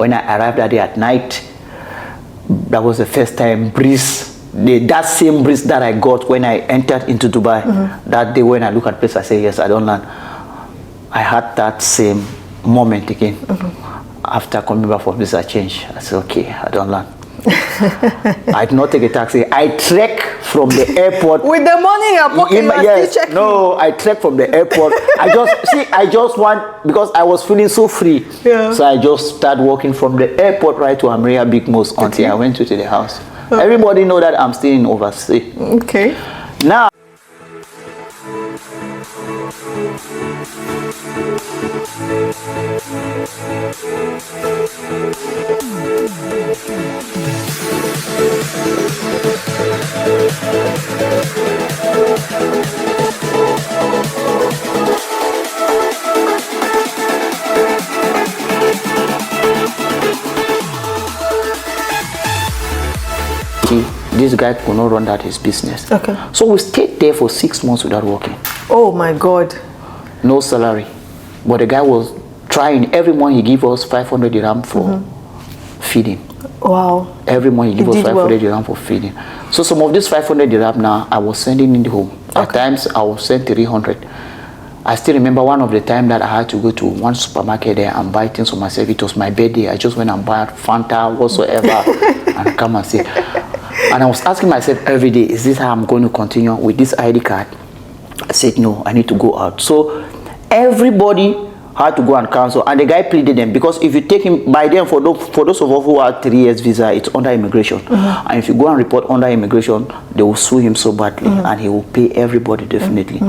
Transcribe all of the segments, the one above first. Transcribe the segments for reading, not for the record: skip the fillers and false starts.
When I arrived that day at night, that was the first time that same breeze that I got when I entered into Dubai. That day when I look at place, I say, yes, I don't land. I had that same moment again. After coming back from visa change, I said, okay, I don't land. I did not take a taxi. I trek from the airport. With the money in your pocket, yes, no, I trek from the airport. I just want, because I was feeling so free. Yeah. So I just started walking from the airport right to Amaria Big Mosque until I went to the house. Everybody know that I'm still in overseas. Okay. Now, this guy could not run that his business. Okay. So we stayed there for 6 months without working. Oh my God. No salary. But the guy was trying. Every month he gave us 500 dirham for feeding. Wow. Every month he gave us 500 dirham for feeding. So some of this 500 dirham now, I was sending in the home. Okay. At times, I was send 300. I still remember one of the time that I had to go to one supermarket there and buy things for myself. It was my birthday. I just went and bought Fanta, whatsoever, and come and say. And I was asking myself every day, is this how I'm going to continue with this ID card? I said, no, I need to go out. So everybody had to go and cancel, and the guy pleaded them, because if you take him, by then for those of us who had 3 years visa, it's under immigration. And if you go and report under immigration, they will sue him so badly, and he will pay everybody definitely.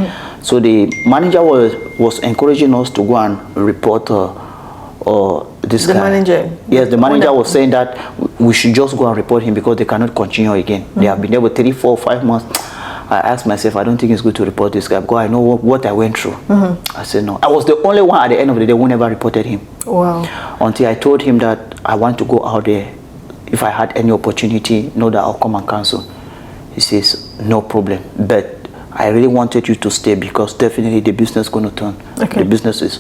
So the manager was encouraging us to go and report this guy. The manager? Yes, the manager was saying that we should just go and report him because they cannot continue again. They have been there for 3, 4, 5 months. I asked myself, I don't think it's good to report this guy because I know what I went through. I said no. I was the only one at the end of the day who never reported him. Wow. Until I told him that I want to go out there. If I had any opportunity, know that I'll come and cancel. He says, no problem. But I really wanted you to stay because definitely the business is going to turn. Okay. The businesses,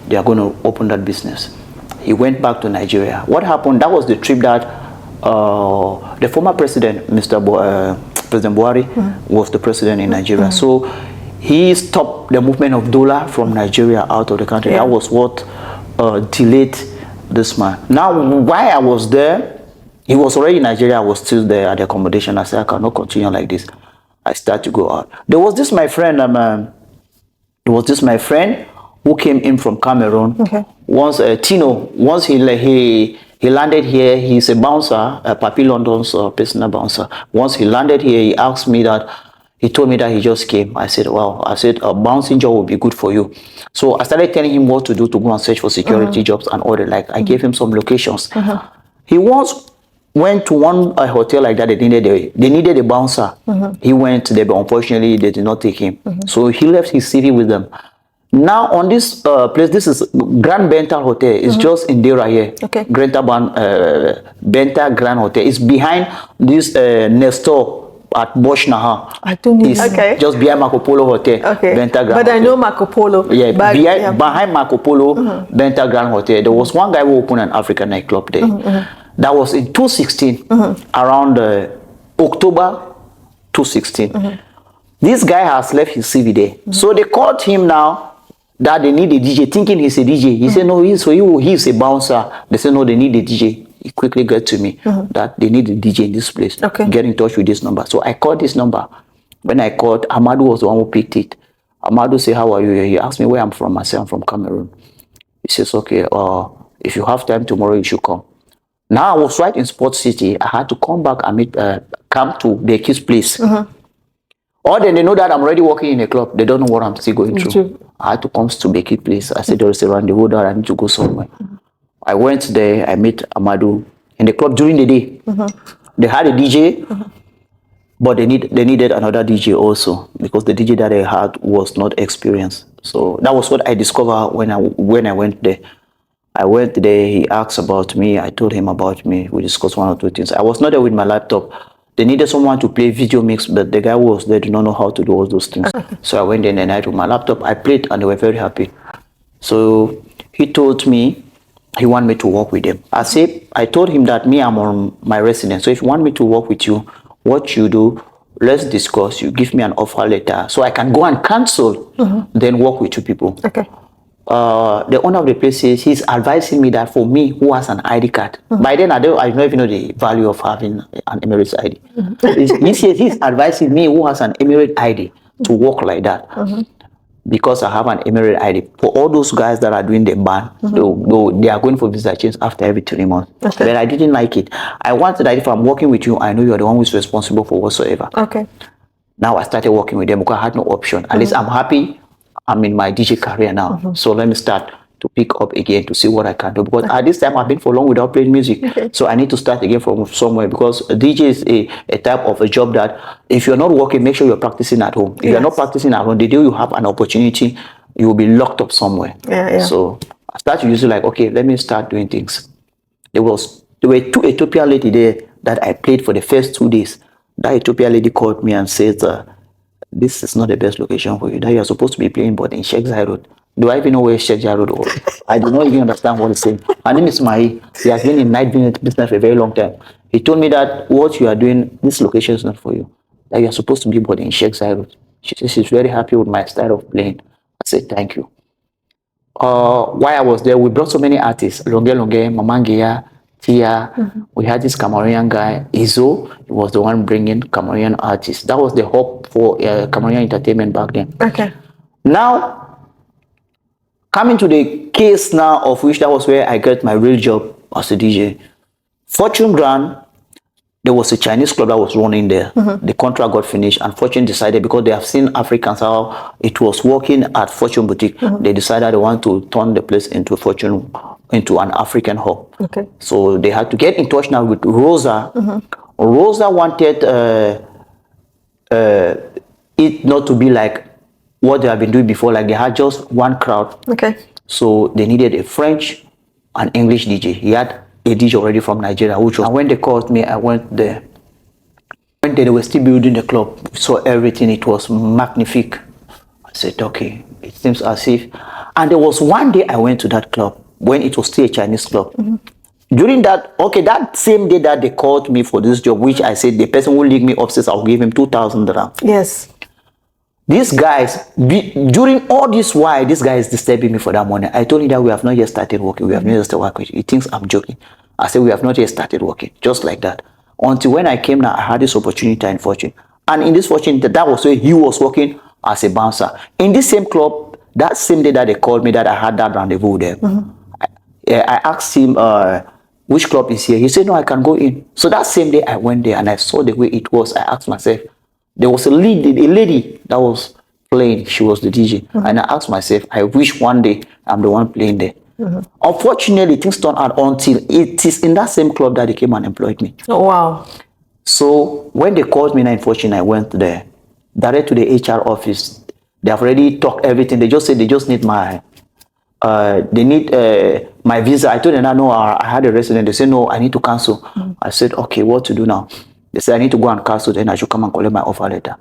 they are going to open that business. He went back to Nigeria. What happened? That was the trip that the former president, President Buhari, was the president in Nigeria. So he stopped the movement of dollar from Nigeria out of the country. That was what delayed this man. Now, while I was there, he was already in Nigeria. I was still there at the accommodation. I said, I cannot continue like this. I started to go out. There was this my friend. Who came in from Cameroon. Okay. Once Tino, once he landed here, he's a bouncer, a Papi London's personal bouncer. Once he landed here, he asked me that, he told me that he just came. I said, wow, I said, a bouncing job would be good for you. So I started telling him what to do to go and search for security jobs and all that. Like, I gave him some locations. He once went to one hotel like that. They needed a bouncer. He went there, but unfortunately, they did not take him. So he left his CV with them. Now on this place, this is Grand Benta Hotel. It's just in Dera here. Okay. Benta Grand Hotel. It's behind this Nestor at Bosch Naha. I don't know. It's just behind Marco Polo Hotel. Okay. Benta Grand but Hotel. I know Marco Polo. Yeah, behind Marco Polo, Benta Grand Hotel. There was one guy who opened an African nightclub there. That was in 2016, around October 2016. This guy has left his CV there. So they called him now that they need a DJ, thinking he's a DJ. He said, no, he's a bouncer. They said, no, they need a DJ. He quickly got to me that they need a DJ in this place. Okay. Get in touch with this number. So I called this number. When I called, Amadou was the one who picked it. Amadou said, how are you? He asked me where I'm from. I said, I'm from Cameroon. He says, okay, if you have time tomorrow, you should come. Now I was right in Sports City. I had to come back and come to Becky's place. Or then they know that I'm already working in a club. They don't know what I'm still going through. I had to come to Becky place. I said, there is a rendezvous there. I need to go somewhere. I went there. I met Amadou in the club during the day. They had a DJ, but they needed another DJ also because the DJ that they had was not experienced. So that was what I discovered when I went there. I went there. He asked about me. I told him about me. We discussed 1 or 2 things. I was not there with my laptop. They needed someone to play video mix, but the guy who was there did not know how to do all those things. So I went in the night with my laptop. I played, and they were very happy. So he told me he want me to work with them. I told him that me, I'm on my residence. So if you want me to work with you, what you do, let's discuss. You give me an offer letter so I can go and cancel, then work with you people. Okay. The owner of the place says he's advising me that for me, who has an ID card. By then, I don't even know the value of having an Emirates ID. He says he's advising me, who has an Emirates ID, to work like that. Because I have an Emirate ID. For all those guys that are doing the ban, they are going for visa change after every 3 months. Okay. But I didn't like it. I wanted that if I'm working with you, I know you're the one who's responsible for whatsoever. Okay. Now I started working with them because I had no option. At least I'm happy. I'm in my DJ career now. So let me start to pick up again to see what I can do. Because at this time I've been for long without playing music. Okay. So I need to start again from somewhere, because a DJ is a type of a job that if you're not working, make sure you're practicing at home. If you're not practicing at home, the day you have an opportunity, you will be locked up somewhere. So I started using like, okay, let me start doing things. There were 2 Ethiopian ladies there that I played for the first 2 days. That Ethiopian lady called me and said, this is not the best location for you. That you are supposed to be playing, but in Sheikh Zai Road. Do I even know where Sheikh Zai Road is? I do not even understand what he's saying. Her name is Mahi. He has been in night business for a very long time. He told me that what you are doing, this location is not for you. That you are supposed to be, but in Sheikh Zai Road. She says she's very happy with my style of playing. I said, thank you. While I was there, we brought so many artists. Longe, Mamangia, Tia. We had this Cameroonian guy, Izo. He was the one bringing Cameroonian artists. That was the hope for Cameroonian entertainment back then. Okay. Now, coming to the case now, of which that was where I got my real job as a DJ. Fortune Grand, there was a Chinese club that was running there. The contract got finished, and Fortune decided, because they have seen Africans how it was working at Fortune Boutique, they decided they want to turn the place into Fortune, into an African hub. Okay. So they had to get in touch now with Rosa. Rosa wanted it not to be like what they have been doing before, like they had just one crowd. Okay. So they needed a French and English DJ. He had a DJ already from Nigeria, which was, and when they called me, I went there. When they were still building the club, we saw everything, it was magnifique. I said, okay, it seems as if, and there was one day I went to that club when it was still a Chinese club. During that, that same day that they called me for this job, which I said the person who lead me upstairs, I'll give him 2,000 dirham. Yes. These guys, during all this while, this guy is disturbing me for that money. I told him that we have not yet started working. We have not yet started working. He thinks I'm joking. I said, we have not yet started working. Just like that. Until when I came now, I had this opportunity in Fortune. And in this Fortune, that was where he was working as a bouncer. In this same club, that same day that they called me, that I had that rendezvous there, I asked him, which club is here? He said, no, I can go in. So that same day I went there and I saw the way it was. I asked myself, there was a lady that was playing. She was the DJ. And I asked myself, I wish one day I'm the one playing there. Unfortunately, things turned out until it is in that same club that they came and employed me. Oh, wow. So when they called me in Fortune, I went there, direct to the HR office. They have already talked everything. They just said they just need my, my visa. I told them, no, I had a resident. They said, no, I need to cancel. I said, okay, what to do now? They said, I need to go and cancel, then I should come and collect my offer letter.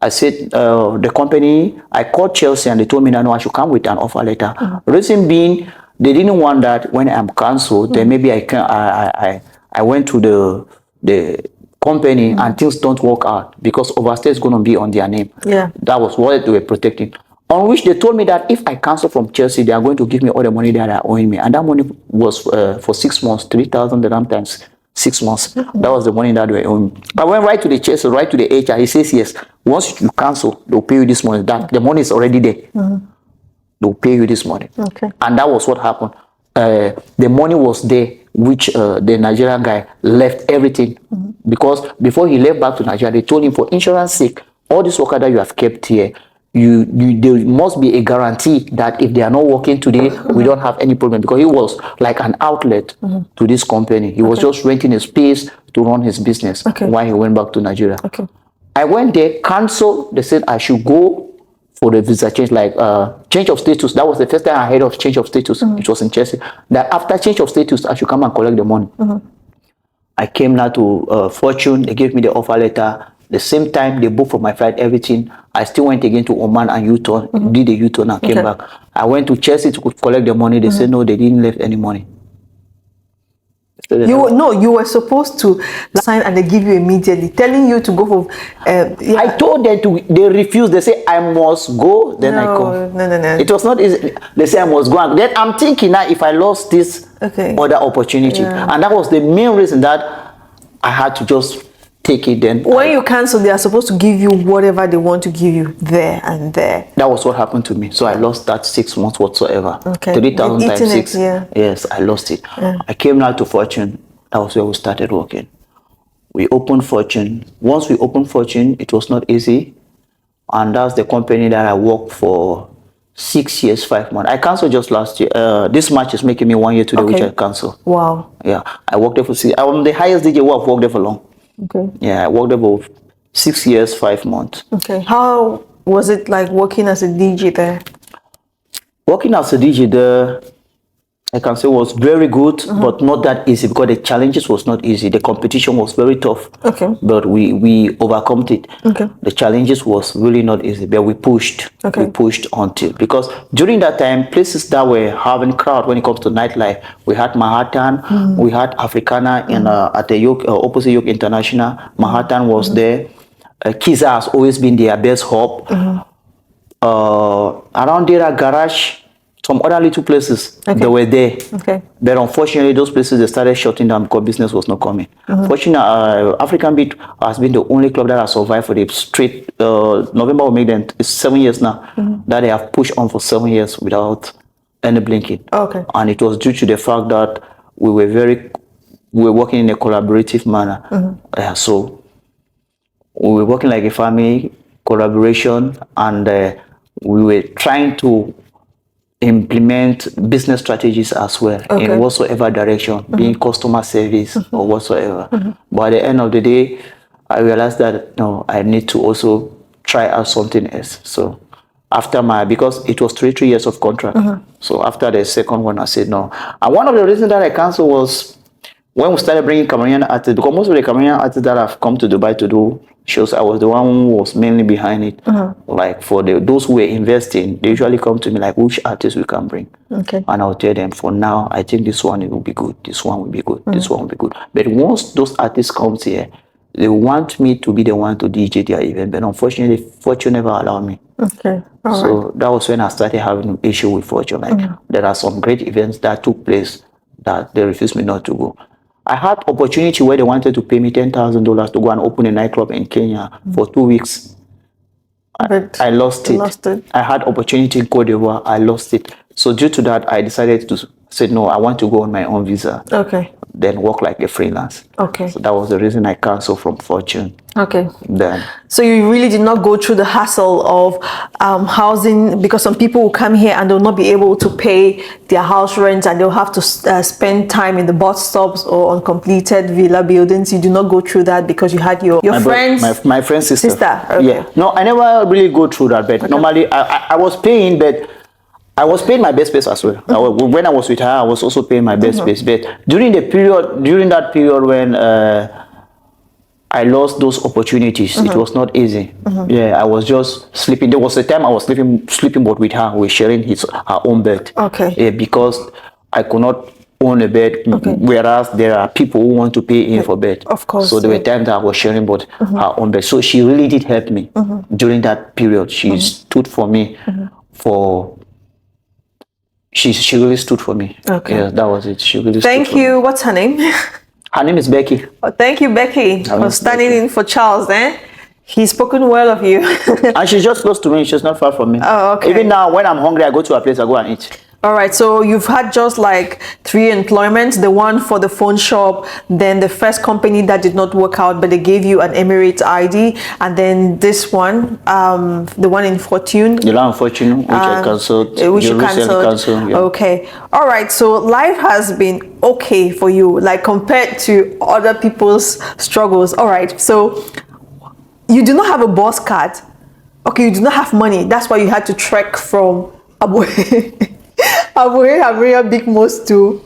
I said, the company, I called Chelsea and they told me, no, I should come with an offer letter. Reason being, they didn't want that when I'm cancelled, then maybe I went to the company and things don't work out because overstay is going to be on their name. Yeah. That was what they were protecting. On which they told me that if I cancel from Chelsea, they are going to give me all the money that they are owing me. And that money was for 6 months, 3,000 dirham times 6 months. That was the money that they were owing me. I went right to the Chelsea, right to the HR. He says, yes, once you cancel, they'll pay you this money. That the money is already there. They'll pay you this money. Okay. And that was what happened. The money was there, which the Nigerian guy left everything. Because before he left back to Nigeria, they told him for insurance sake, all this worker that you have kept here, there must be a guarantee that if they are not working today, we don't have any problem. Because he was like an outlet to this company. He was just renting a space to run his business while he went back to Nigeria. I went there, cancelled. They said I should go for the visa change, like change of status. That was the first time I heard of change of status. It was in Chelsea. That after change of status, I should come and collect the money. I came now to Fortune. They gave me the offer letter. The same time they booked for my flight, everything. I still went again to Oman and U-turn, did a U-turn and came back. I went to Chelsea to collect the money. They said no, they didn't leave any money. You were supposed to sign and they give you immediately, telling you to go for. I told them they refused. They say I must go. Then I come. No. It was not easy. They say I must go. And then I'm thinking now if I lost this other opportunity, and that was the main reason that I had to just take it. Then when you cancel, they are supposed to give you whatever they want to give you there and there. That was what happened to me. So I lost that 6 months whatsoever. 3,000 times 6. Yes, I lost it. I came now to Fortune. That was where we started working. We opened Fortune. Once we opened Fortune, it was not easy. And that's the company that I worked for 6 years, 5 months. I canceled just last year. This March is making me 1 year today, which I canceled. Wow. Yeah, I worked there for 6. I'm the highest DJ who I've worked there for long. Yeah, I worked there for 6 years, 5 months. How was it like working as a DJ there? Working as a DJ there, I can say was very good, but not that easy because the challenges was not easy. The competition was very tough. But we overcome it. The challenges was really not easy, but we pushed. We pushed until, because during that time, places that were having crowd when it comes to nightlife, we had Manhattan, we had Africana in at the opposite York International. Manhattan was there. Kiza has always been their best hub. Around there, Garage, some other little places that were there. But unfortunately, those places they started shutting down because business was not coming. Fortunately, African Beat has been the only club that has survived for the straight. November will make them 7 years now that they have pushed on for 7 years without any blinking. And it was due to the fact that we were working in a collaborative manner. So we were working like a family, collaboration, and we were trying to implement business strategies as well in whatsoever direction, being customer service or whatsoever. But at the end of the day, I realized that no, I need to also try out something else. So after because it was 3 years of contract. So after the second one, I said no. And one of the reasons that I canceled was when we started bringing Cameroonian artists, because most of the Cameroonian artists that have come to Dubai to do shows, I was the one who was mainly behind it. Like for those who were investing, they usually come to me like, which artists we can bring? And I'll tell them, for now, I think this one will be good. This one will be good. This one will be good. But once those artists come here, they want me to be the one to DJ their event. But unfortunately, Fortune never allowed me. So that was when I started having an issue with Fortune. Like there are some great events that took place that they refused me not to go. I had opportunity where they wanted to pay me $10,000 to go and open a nightclub in Kenya for 2 weeks. I lost it. I had opportunity in Cote d'Ivoire. I lost it. So due to that, I decided to say, no, I want to go on my own visa. Then work like a freelance. So that was the reason I canceled from Fortune. Then. So you really did not go through the hassle of housing, because some people will come here and they'll not be able to pay their house rent and they'll have to spend time in the bus stops or on completed villa buildings. You do not go through that because you had your friend's my friend's sister. Yeah. No, I never really go through that. But normally I was paying, but I was paying my best space as well. When I was with her, I was also paying my best space. But during that period when I lost those opportunities, it was not easy. Yeah, I was just sleeping. There was a time I was sleeping both with her. We were sharing her own bed. Yeah, because I could not own a bed, whereas there are people who want to pay in for bed. Of course. So there were times that I was sharing both her own bed. So she really did help me during that period. She stood for me for. She really stood for me. Yeah, that was it. She really Thank stood you. for me. What's her name? Her name is Becky. Oh, thank you, Becky, for standing in for Charles. He's spoken well of you. And she's just close to me. She's not far from me. Even now, when I'm hungry, I go to her place, I go and eat. All right, so you've had just like 3 employments, the one for the phone shop, then the first company that did not work out, but they gave you an Emirates ID, and then this one, the one in Fortune. The one in Fortune, which I cancelled. Which you cancelled. Yeah. Okay. All right, so life has been okay for you, like compared to other people's struggles. All right, so you do not have a bus card. Okay, you do not have money. That's why you had to trek from Abu Big Most to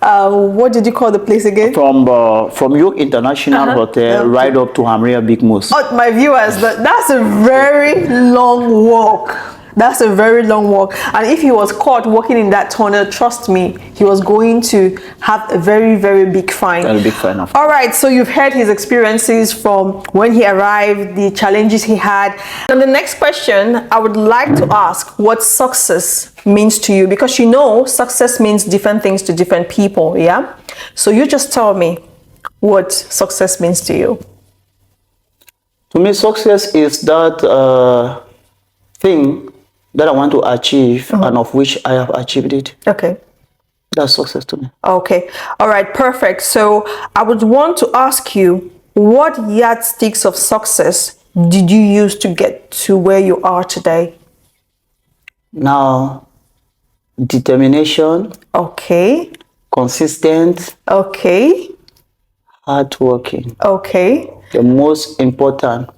what did you call the place again? From York International Hotel right up to Hamria Big Moose. Oh, my viewers, that's a very long walk. That's a very long walk. And if he was caught walking in that tunnel, trust me, he was going to have a very, very big fine. Very big fine. All right, so you've heard his experiences from when he arrived, the challenges he had. And the next question, I would like to ask what success means to you, because you know success means different things to different people, yeah? So you just tell me what success means to you. To me, success is that thing that I want to achieve and of which I have achieved it. Okay. That's success to me. Okay. All right. Perfect. So I would want to ask you, what yardsticks of success did you use to get to where you are today? Now, determination. Okay. Consistent. Okay. Hardworking. Okay. The most important,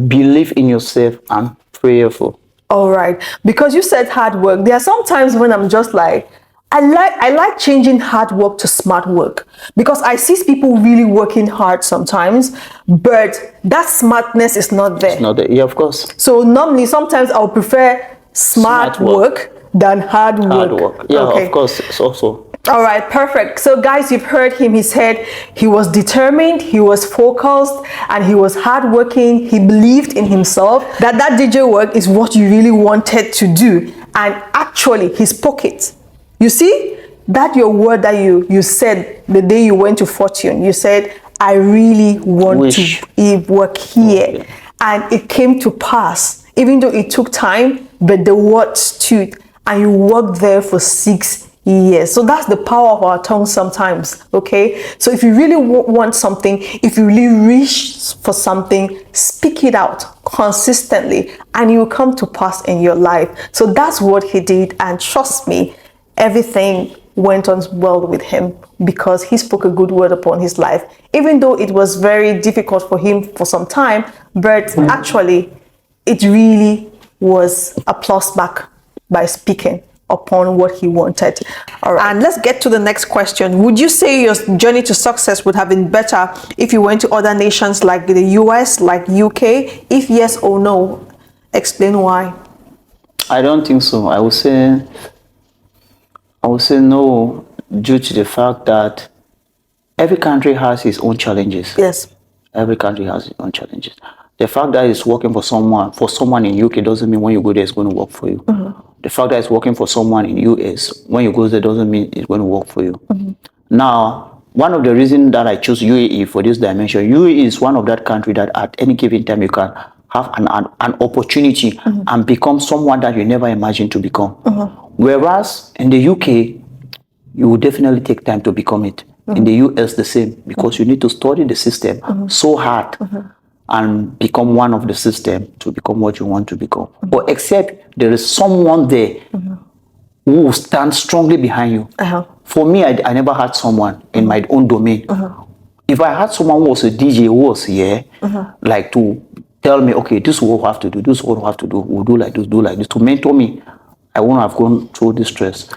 believe in yourself and prayerful. All right, because you said hard work. There are some times when I'm just like, I like changing hard work to smart work, because I see people really working hard sometimes, but that smartness is not there. It's not there. Yeah, of course. So normally, sometimes I'll prefer smart work than hard work. Hard work. Yeah, okay. Of course. It's also. All right, perfect. So guys, you've heard him. He said he was determined, he was focused, and he was hardworking. He believed in himself, that DJ work is what you really wanted to do. And actually, he spoke it. You see, that your word that you said the day you went to Fortune, you said, I really want to work here. Okay. And it came to pass, even though it took time, but the word stood, and you worked there for 6 years. So that's the power of our tongue sometimes, okay? So if you really want something, if you really reach for something, speak it out consistently, and it will come to pass in your life. So that's what he did, and trust me, everything went on well with him because he spoke a good word upon his life, even though it was very difficult for him for some time, but actually it really was a plus back by speaking upon what he wanted. All right, and let's get to the next question. Would you say your journey to success would have been better if you went to other nations like the US, like UK? If yes or no, explain why. I don't think so. I would say no, due to the fact that every country has its own challenges. Yes. Every country has its own challenges. The fact that it's working for someone in UK doesn't mean when you go there it's going to work for you. Mm-hmm. The fact that it's working for someone in US, when you go there, doesn't mean it's going to work for you. Mm-hmm. Now, one of the reasons that I chose UAE for this dimension, UAE is one of that country that at any given time you can have an opportunity and become someone that you never imagined to become. Whereas in the UK, you will definitely take time to become it. In the US, the same, because you need to study the system so hard and become one of the system to become what you want to become. Or except there is someone there who will stand strongly behind you. For me, I never had someone in my own domain. If I had someone who was a DJ who was here, like to tell me, okay, this is what we have to do, this is what we have to do, we'll do like this, to mentor me, I won't have gone through this stress.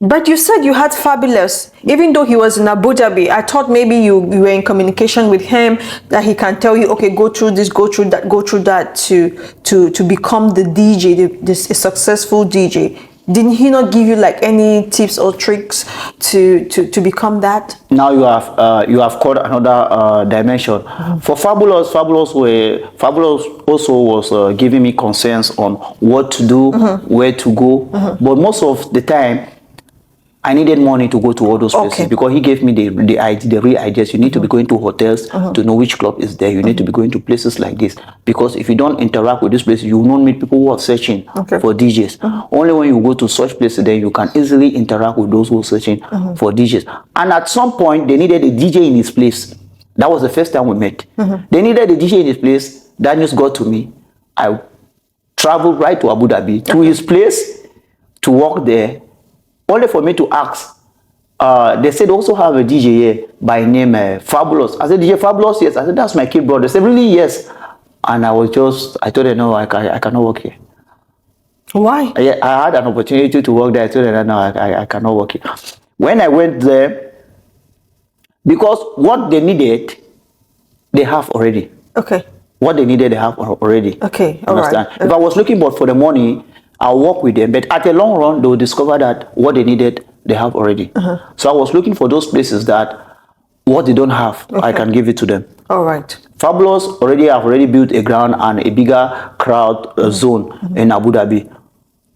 But you said you had Fabulous, even though he was in Abu Dhabi. I thought maybe you were in communication with him, that he can tell you, okay, go through this, go through that to become the DJ, a successful DJ. Didn't he not give you like any tips or tricks to become that? Now you have caught another dimension. For Fabulous also was giving me concerns on what to do, where to go. But most of the time, I needed money to go to all those places because he gave me the real ideas. You need to be going to hotels to know which club is there. You need to be going to places like this, because if you don't interact with this place, you will not meet people who are searching for DJs. Only when you go to such places, then you can easily interact with those who are searching for DJs. And at some point, they needed a DJ in his place. That was the first time we met. They needed a DJ in his place. That news got to me. I traveled right to Abu Dhabi to his place to work there. Only for me to ask, they said also have a DJ here by name Fabulous. I said, DJ Fabulous? Yes. I said, that's my kid brother. They said, really? Yes. And I told them, no, I cannot work here. Why? I had an opportunity to work there. I told them, no, I cannot work here. When I went there, because what they needed, they have already. Okay. What they needed, they have already. Okay, all Understand? right. If I was looking for the money, I'll work with them. But at the long run, they will discover that what they needed, they have already. So I was looking for those places that what they don't have, I can give it to them. All right. Fabulous have already built a ground and a bigger crowd zone in Abu Dhabi.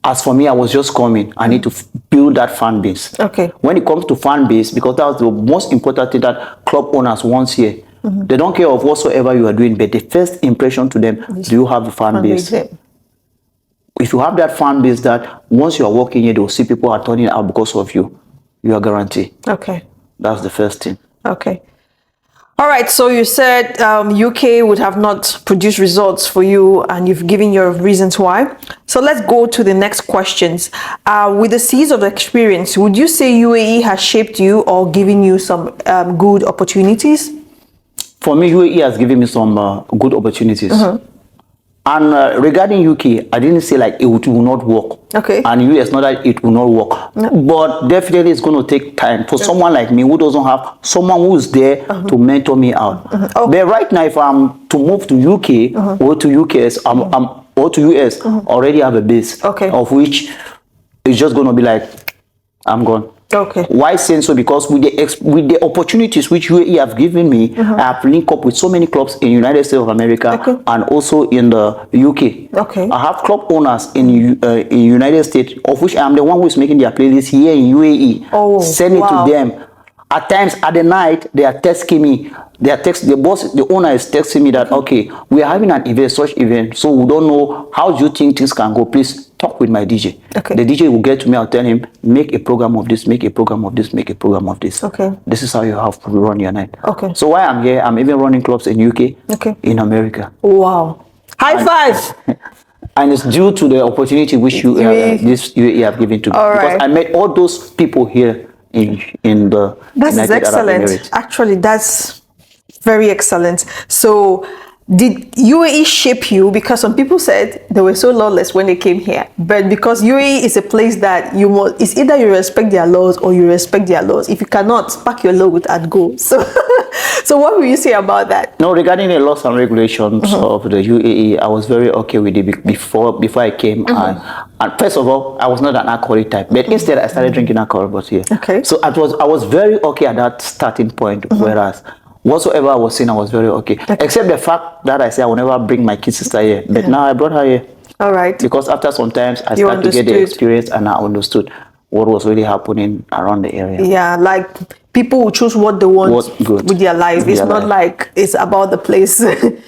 As for me, I was just coming. I need to build that fan base. Okay. When it comes to fan base, because that's the most important thing that club owners want here. They don't care of whatsoever you are doing, but the first impression to them, do you have a fan base? If you have that fan base that once you are walking here, they will see people are turning out because of you. You are guaranteed. Okay. That's the first thing. Okay. All right. So you said UK would have not produced results for you, and you've given your reasons why. So let's go to the next questions. With the seas of experience, would you say UAE has shaped you or given you some good opportunities? For me, UAE has given me some good opportunities. And regarding UK, I didn't say like it will not work. Okay. And US, not that it will not work. But definitely it's going to take time for someone like me who doesn't have someone who's there to mentor me out. But right now, if I'm to move to UK or to UKS, or to US, already have a base of which it's just going to be like, I'm gone. Okay. Why saying so? Because with the opportunities which UAE have given me, I have linked up with so many clubs in the United States of America and also in the UK. Okay. I have club owners in United States, of which I am the one who is making their playlist here in UAE. Send it to them. At times, at the night, they are texting me. The owner is texting me that, okay, we are having an event, such event, so we don't know how do you think things can go. Please talk with my DJ. Okay. The DJ will get to me. I'll tell him, make a program of this, make a program of this, make a program of this. Okay. This is how you have to run your night. Okay. So while I'm here, I'm even running clubs in UK, in America. Wow. High five. And it's due to the opportunity which this UAE have given to me. Because I met all those people here in the United Arab Emirates. Actually, that's very excellent. So did UAE shape you? Because some people said they were so lawless when they came here, but because UAE is a place that it's either you respect their laws or you respect their laws. If you cannot, pack your load and go. So what will you say about that? No, regarding the laws and regulations of the UAE, I was very okay with it before I came. And first of all, I was not an alcoholic type, but instead I started drinking alcohol. But here, so I was very okay at that starting point. Whereas whatsoever I was saying, I was very okay. Except the fact that I say I will never bring my kid sister here, but now I brought her here. All right. Because after some times I started to get the experience and I understood what was really happening around the area. Yeah, like people will choose what they want with their life. It's not like it's about the place.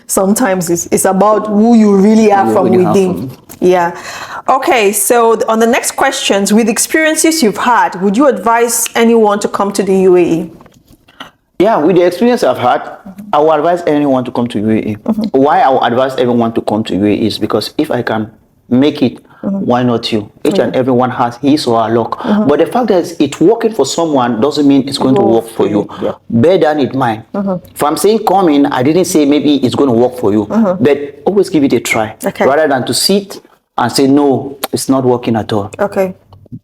Sometimes it's about who you really are from within. Yeah. Okay, so on the next questions, with experiences you've had, would you advise anyone to come to the UAE? Yeah, with the experience I've had, I would advise anyone to come to UAE. Why I would advise everyone to come to UAE is because if I can make it, why not you? Each and everyone has his or her luck. But the fact that it's working for someone doesn't mean it's going to work for you. Better than it mine. If I'm saying come in, I didn't say maybe it's going to work for you. But always give it a try. Rather than to sit and say, no, it's not working at all.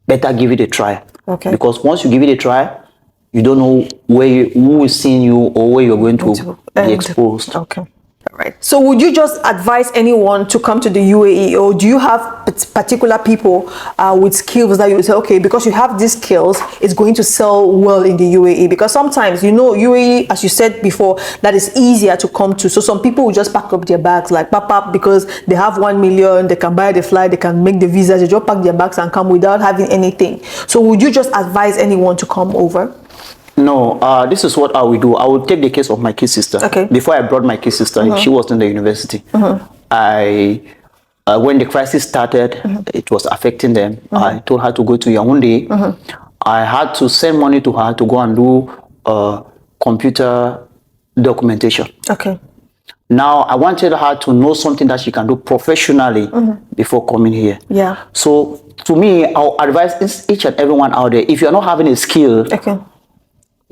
Better give it a try. Because once you give it a try, you don't know who is seeing you or where you're going to be exposed. All right. So would you just advise anyone to come to the UAE, or do you have particular people with skills that you say, okay, because you have these skills, it's going to sell well in the UAE? Because sometimes, UAE, as you said before, that is easier to come to. So some people will just pack up their bags, like pop, because they have 1 million, they can buy the flight, they can make the visas, they just pack their bags and come without having anything. So would you just advise anyone to come over? No, this is what I will do. I will take the case of my kid sister. Before I brought my kid sister, she was in the university. When the crisis started, it was affecting them. I told her to go to Yaoundé. I had to send money to her to go and do computer documentation. Now, I wanted her to know something that she can do professionally before coming here. So, to me, I'll advise each and everyone out there, if you're not having a skill,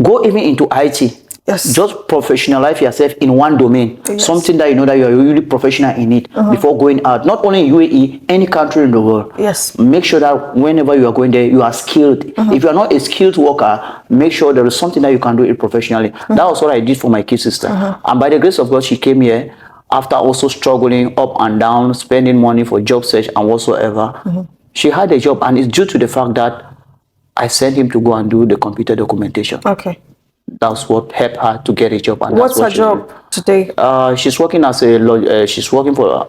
go even into IT. Yes. Just professionalize yourself in one domain, Yes. something that you know that you are really professional in it before going out. Not only in UAE, any country in the world. Yes. Make sure that whenever you are going there, you are skilled. If you are not a skilled worker, make sure there is something that you can do it professionally. That was what I did for my kid sister. And by the grace of God, she came here after also struggling up and down, spending money for job search and whatsoever. She had a job, and it's due to the fact that I sent him to go and do the computer documentation. Okay. That's what helped her to get a job. And What's that's her what job today? she's working as a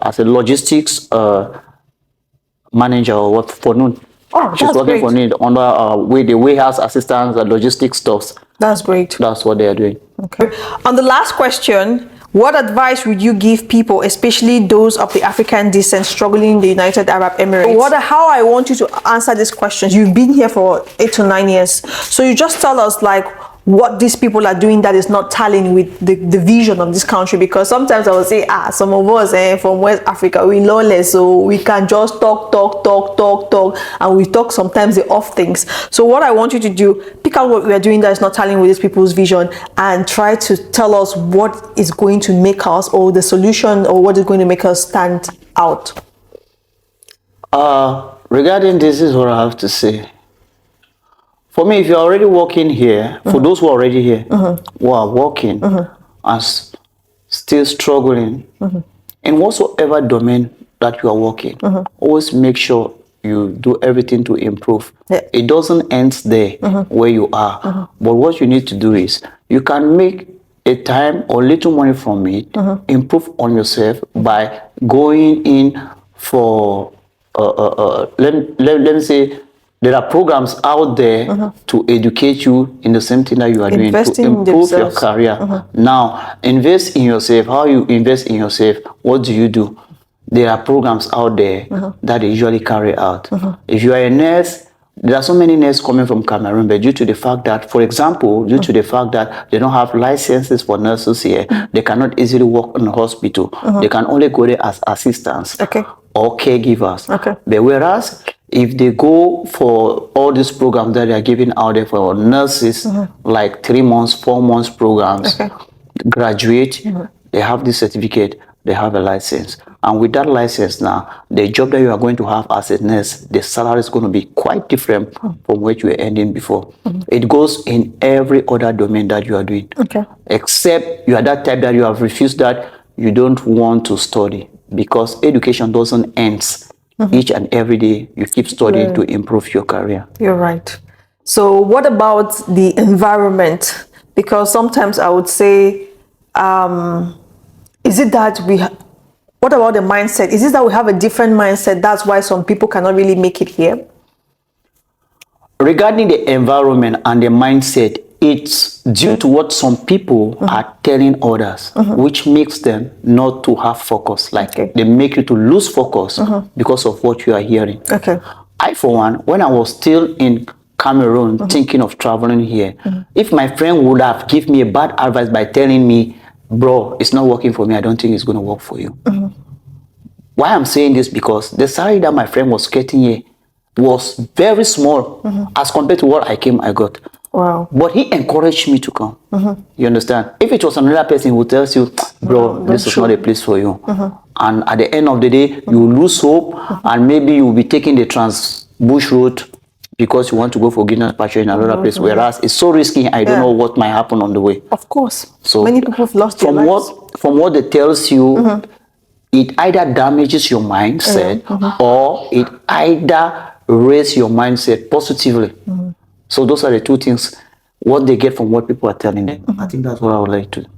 as a logistics manager or what for noon. Oh, she's that's working great. for noon under the warehouse assistants and logistics stuffs. That's great. That's what they are doing. Okay. On the last question, what advice would you give people, especially those of the African descent struggling in the United Arab Emirates? How I want you to answer these questions. You've been here for 8 to 9 years. So you just tell us like what these people are doing that is not tallying with the vision of this country, because sometimes I will say, some of us from West Africa, we lawless, so we can just talk, and we talk sometimes the off things. So what I want you to do, pick out what we are doing that is not tallying with these people's vision, and try to tell us what is going to make us, or the solution, or what is going to make us stand out. Regarding this is what I have to say. For me, if you're already working here, for those who are already here, who are working and still struggling, in whatsoever domain that you are working, always make sure you do everything to improve. Yeah. It doesn't end there where you are. But what you need to do is, you can make a time or little money from it, improve on yourself by going in for, let me say, there are programs out there to educate you in the same thing that you are doing to improve your career. Now, invest in yourself. How you invest in yourself? What do you do? There are programs out there that they usually carry out. If you are a nurse, there are so many nurses coming from Cameroon, but due to the fact that, for example, due to the fact that they don't have licenses for nurses here, they cannot easily work in a hospital. They can only go there as assistants or caregivers. But whereas, if they go for all these programs that they are giving out there for nurses, like 3 months, 4 months programs, graduate, they have this certificate, they have a license. And with that license now, the job that you are going to have as a nurse, the salary is going to be quite different from what you were earning before. It goes in every other domain that you are doing. Except you are that type that you have refused that you don't want to study, because education doesn't end. Each and every day you keep studying to improve your career. You're right. So what about the environment? Because sometimes I would say, is it that what about the mindset? Is it that we have a different mindset? That's why some people cannot really make it here? Regarding the environment and the mindset, it's due to what some people are telling others, which makes them not to have focus. Like they make you to lose focus because of what you are hearing. I, for one, when I was still in Cameroon thinking of traveling here, if my friend would have given me a bad advice by telling me, bro, it's not working for me, I don't think it's going to work for you. Why I'm saying this? Because the salary that my friend was getting here was very small as compared to what I got. Wow. But he encouraged me to come. You understand? If it was another person who tells you, bro, this is not a place for you. And at the end of the day, you lose hope, and maybe you'll be taking the bush road because you want to go for Guinness pasture in another place. Whereas it's so risky, I don't know what might happen on the way. Of course. So many people have lost their lives. From what they tells you, it either damages your mindset or it either raises your mindset positively. So those are the two things, what they get from what people are telling them. I think that's what I would like to do.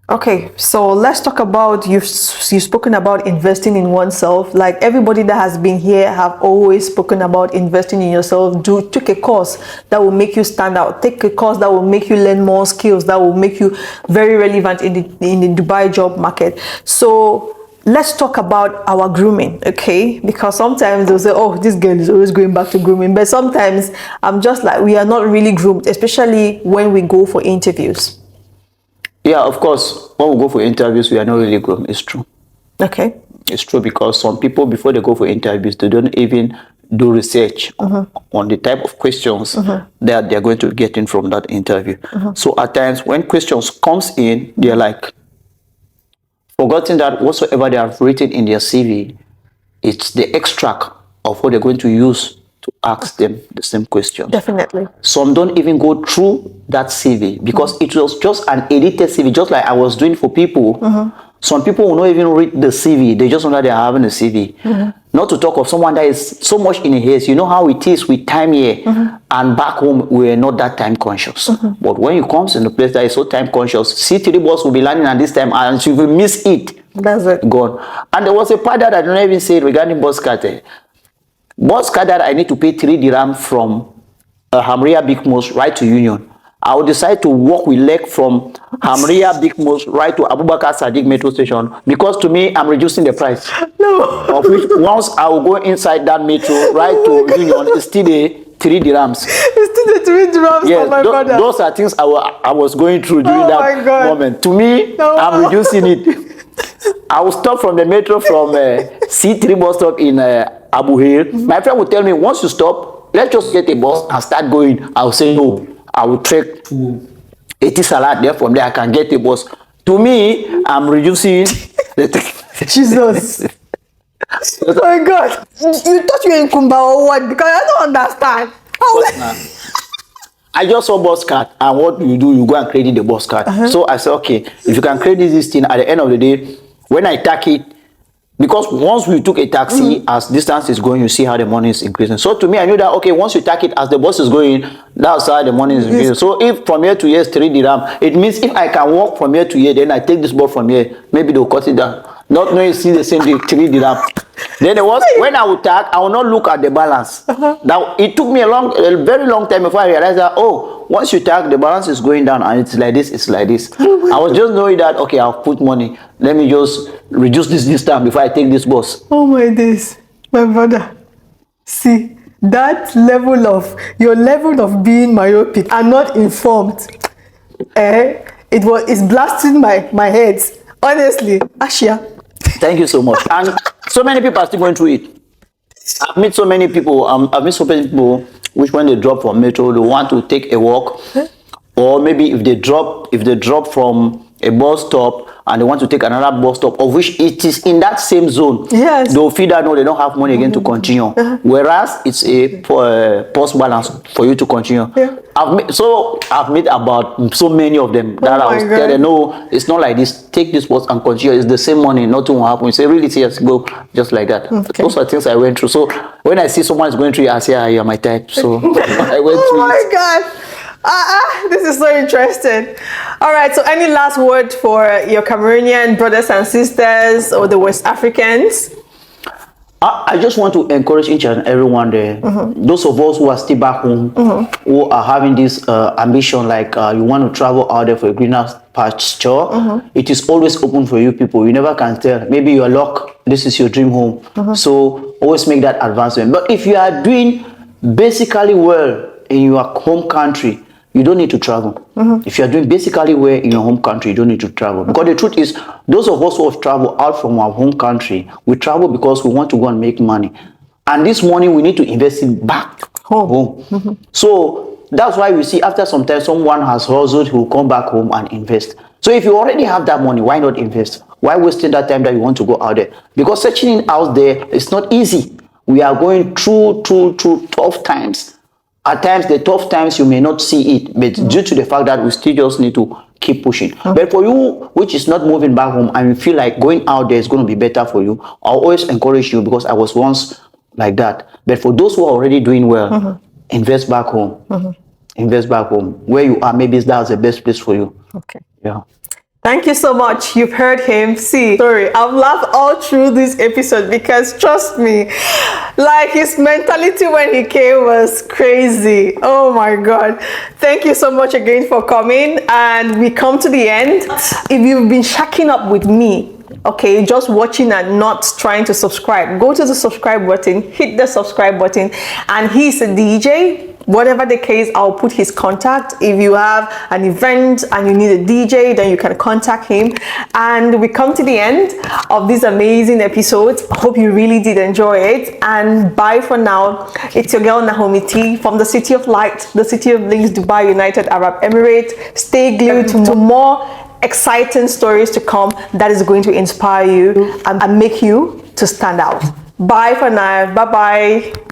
Okay, so let's talk about, you've spoken about investing in oneself. Like everybody that has been here have always spoken about investing in yourself. Take a course that will make you stand out. Take a course that will make you learn more skills, that will make you very relevant in the Dubai job market. So let's talk about our grooming, okay? Because sometimes they'll say, oh, this girl is always going back to grooming. But sometimes I'm just like, we are not really groomed, especially when we go for interviews. Yeah, of course, when we go for interviews, we are not really groomed. It's true. Okay. It's true, because some people, before they go for interviews, they don't even do research on the type of questions that they're going to get in from that interview. So at times when questions comes in, they're like forgetting that whatsoever they have written in their CV, it's the extract of what they're going to use to ask them the same question. Definitely. Some don't even go through that CV because it was just an edited CV, just like I was doing for people. Some people will not even read the CV. They just know that they're having a CV. Not to talk of someone that is so much in a haste. You know how it is with time here. And back home, we're not that time conscious. But when you come in a place that is so time conscious, C3 bus will be landing at this time, and if you miss it, that's it. gone. And there was a part that I don't even say regarding bus card. Bus card that I need to pay 3 dirham from Hamria Big Mosque right to Union. I will decide to walk with leg from Hamria Big Mosque right to Abubakar Sadiq metro station because to me I'm reducing the price. No. Of which once I will go inside that metro right to Union, it's still the 3 dirhams. It's still the 3 dirhams Yes, for my brother. Those are things I was going through during that moment. To me, I'm reducing it. I will stop from the metro from C3 bus stop in Abu Hail. My friend would tell me, once you stop, let's just get a bus and start going. I will say no. I will trek to 80 Salat. There from there I can get a bus. To me, I'm reducing Jesus. Oh my God. You thought you were in Kumba or what? Because I don't understand. I just saw bus card, and what you do, you go and credit the bus card. So I said, okay, if you can credit this thing, at the end of the day, when I take it, because once we took a taxi, as distance is going, you see how the money is increasing. So to me, I knew that, okay, once you take it as the bus is going, that's how the money is increasing. So if from here to here is 3 dirham, it means if I can walk from here to here, then I take this bus from here, maybe they'll cut it down. Not knowing see the same thing, 3 dirham. Then there was, when I would tag, I will not look at the balance. Now, it took me a very long time before I realized that, oh, once you tag, the balance is going down and it's like this, it's like this. I was just knowing that, okay, I'll put money. Let me just reduce this distance before I take this bus. Oh my days, my brother. See, that level of, your level of being myopic and not informed, it's blasting my head. Honestly, Ashia. Thank you so much. And so many people are still going through it. I've met so many people, which when they drop from metro, they want to take a walk. Or maybe if they drop from a bus stop and they want to take another bus stop, of which it is in that same zone, yes, they'll feel that no, they don't have money again to continue. Whereas it's a post balance for you to continue. I've met about so many of them that I was telling, no, it's not like this. Take this bus and continue. It's the same money. Nothing will happen. You say, really, serious, go just like that. Those are things I went through. So when I see someone is going through it, I say, ah, you're my type. So I went through my God. This is so interesting. All right, so any last word for your Cameroonian brothers and sisters or the West Africans? I just want to encourage each and everyone there. Those of us who are still back home, who are having this ambition, like you want to travel out there for a greener pasture, it is always open for you people. You never can tell. Maybe you are lucky, this is your dream home. So always make that advancement. But if you are doing basically well in your home country, you don't need to travel. If you're doing basically well in your home country, you don't need to travel. Because the truth is, those of us who have traveled out from our home country, we travel because we want to go and make money. And this money, we need to invest it back home. So that's why we see after some time, someone has hustled, who will come back home and invest. So if you already have that money, why not invest? Why wasting that time that you want to go out there? Because searching it out there, it's not easy. We are going through tough times. At times, the tough times, you may not see it, but due to the fact that we still just need to keep pushing. But for you, which is not moving back home, and you feel like going out there is going to be better for you, I'll always encourage you, because I was once like that. But for those who are already doing well, invest back home. Invest back home. Where you are, maybe that's the best place for you. Okay. Yeah. Thank you so much. You've heard him. Sorry, I've laughed all through this episode because trust me, like his mentality when he came was crazy. Oh my God. Thank you so much again for coming. And we come to the end. If you've been shacking up with me, okay, just watching and not trying to subscribe, go to the subscribe button, hit the subscribe button. And he's a DJ. whatever the case, I'll put his contact. If you have an event and you need a DJ, then you can contact him. And we come to the end of this amazing episode. I hope you really did enjoy it. And bye for now. It's your girl Naomi T from the City of Light, the City of Links, Dubai, United Arab Emirates. Stay glued to more exciting stories to come that is going to inspire you and make you to stand out. Bye for now. Bye bye.